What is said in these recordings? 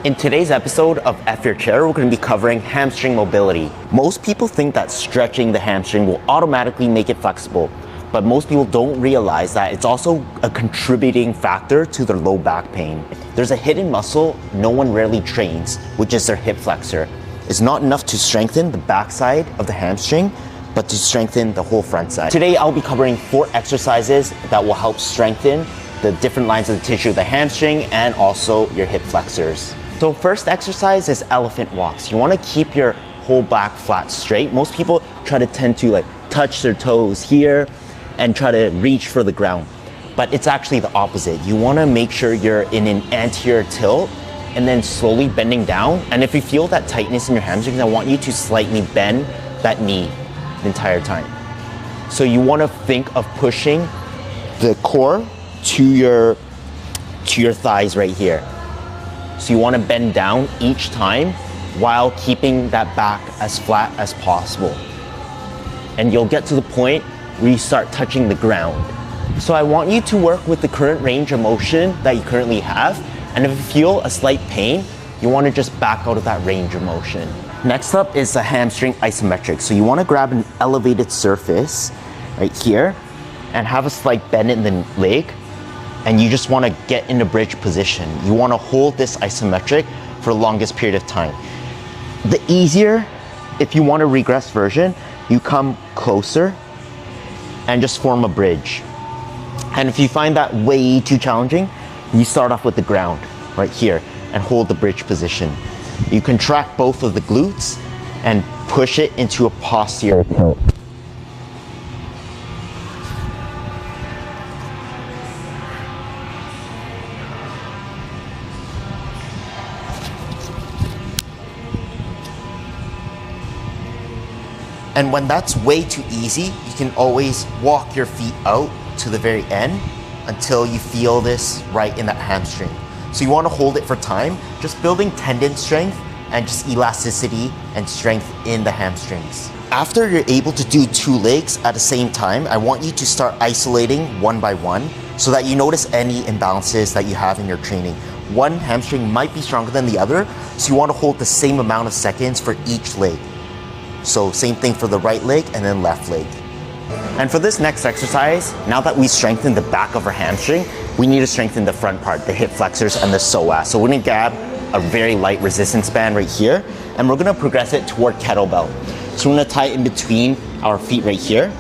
In today's episode of F Your Chair, we're going to be covering hamstring mobility. Most people think that stretching the hamstring will automatically make it flexible, but most people don't realize that it's also a contributing factor to their low back pain. There's a hidden muscle no one rarely trains, which is their hip flexor. It's not enough to strengthen the backside of the hamstring, but to strengthen the whole front side. Today, I'll be covering 4 exercises that will help strengthen the different lines of the tissue of the hamstring and also your hip flexors. So first exercise is elephant walks. You want to keep your whole back flat straight. Most people tend to touch their toes here and try to reach for the ground, but it's actually the opposite. You want to make sure you're in an anterior tilt and then slowly bending down. And if you feel that tightness in your hamstrings, I want you to slightly bend that knee the entire time. So you want to think of pushing the core to your thighs right here. So you want to bend down each time while keeping that back as flat as possible. And you'll get to the point where you start touching the ground. So I want you to work with the current range of motion that you currently have. And if you feel a slight pain, you want to just back out of that range of motion. Next up is the hamstring isometric. So you want to grab an elevated surface right here and have a slight bend in the leg. And you just want to get in a bridge position. You want to hold this isometric for the longest period of time. The easier, if you want a regress version, you come closer and just form a bridge. And if you find that way too challenging, you start off with the ground right here and hold the bridge position. You contract both of the glutes and push it into a posterior tilt. And when that's way too easy, you can always walk your feet out to the very end until you feel this right in that hamstring. So you want to hold it for time, just building tendon strength and just elasticity and strength in the hamstrings. After you're able to do 2 legs at the same time, I want you to start isolating one by one so that you notice any imbalances that you have in your training. One hamstring might be stronger than the other, so you want to hold the same amount of seconds for each leg. So same thing for the right leg and then left leg. And for this next exercise, now that we strengthened the back of our hamstring, we need to strengthen the front part, the hip flexors and the psoas. So we're gonna grab a very light resistance band right here, and we're gonna progress it toward kettlebell. So we're gonna tie it in between our feet right here,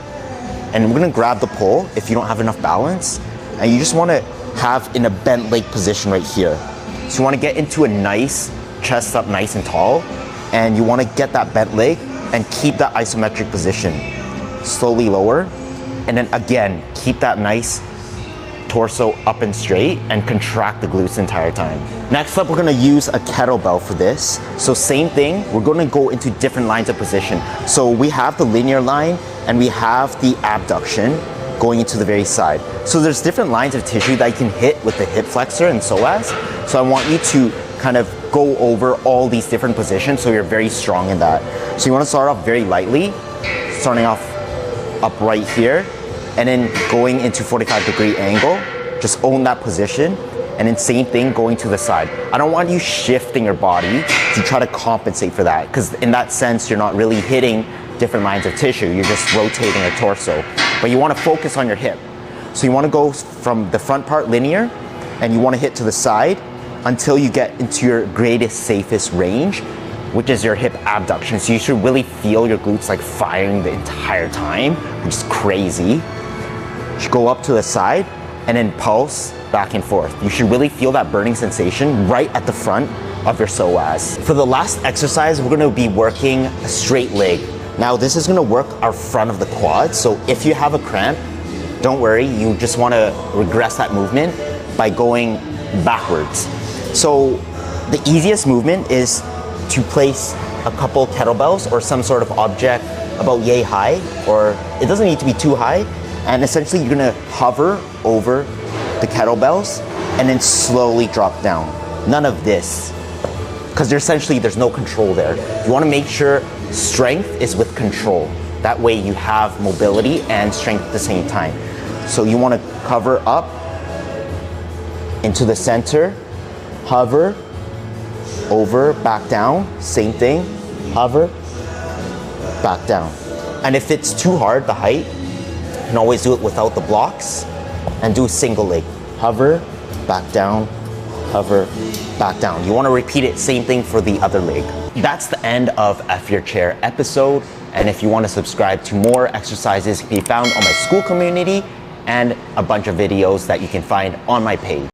and we're gonna grab the pole if you don't have enough balance, and you just wanna have in a bent leg position right here. So you wanna get into a nice chest up nice and tall, and you wanna get that bent leg and keep that isometric position. Slowly lower, and then again, keep that nice torso up and straight and contract the glutes the entire time. Next up, we're gonna use a kettlebell for this. So same thing, we're gonna go into different lines of position. So we have the linear line and we have the abduction going into the very side. So there's different lines of tissue that you can hit with the hip flexor and psoas. So I want you to kind of go over all these different positions so you're very strong in that. So you want to start off very lightly, starting off up right here, and then going into 45-degree angle. Just own that position, and then same thing going to the side. I don't want you shifting your body to try to compensate for that, because in that sense, you're not really hitting different lines of tissue. You're just rotating your torso. But you want to focus on your hip. So you want to go from the front part linear, and you want to hit to the side until you get into your greatest, safest range, which is your hip abduction. So you should really feel your glutes firing the entire time, which is crazy. You should go up to the side and then pulse back and forth. You should really feel that burning sensation right at the front of your psoas. For the last exercise, we're gonna be working a straight leg. Now this is gonna work our front of the quad. So if you have a cramp, don't worry, you just wanna regress that movement by going backwards. So the easiest movement is to place a couple kettlebells or some sort of object about yay high, or it doesn't need to be too high. And essentially you're gonna hover over the kettlebells and then slowly drop down. None of this, because there's no control there. You wanna make sure strength is with control. That way you have mobility and strength at the same time. So you wanna cover up into the center, hover, over, back down, same thing, hover, back down. And if it's too hard, the height, you can always do it without the blocks and do single leg. Hover, back down, hover, back down. You want to repeat it, same thing for the other leg. That's the end of F Your Chair episode. And if you want to subscribe to more exercises, can be found on my school community and a bunch of videos that you can find on my page.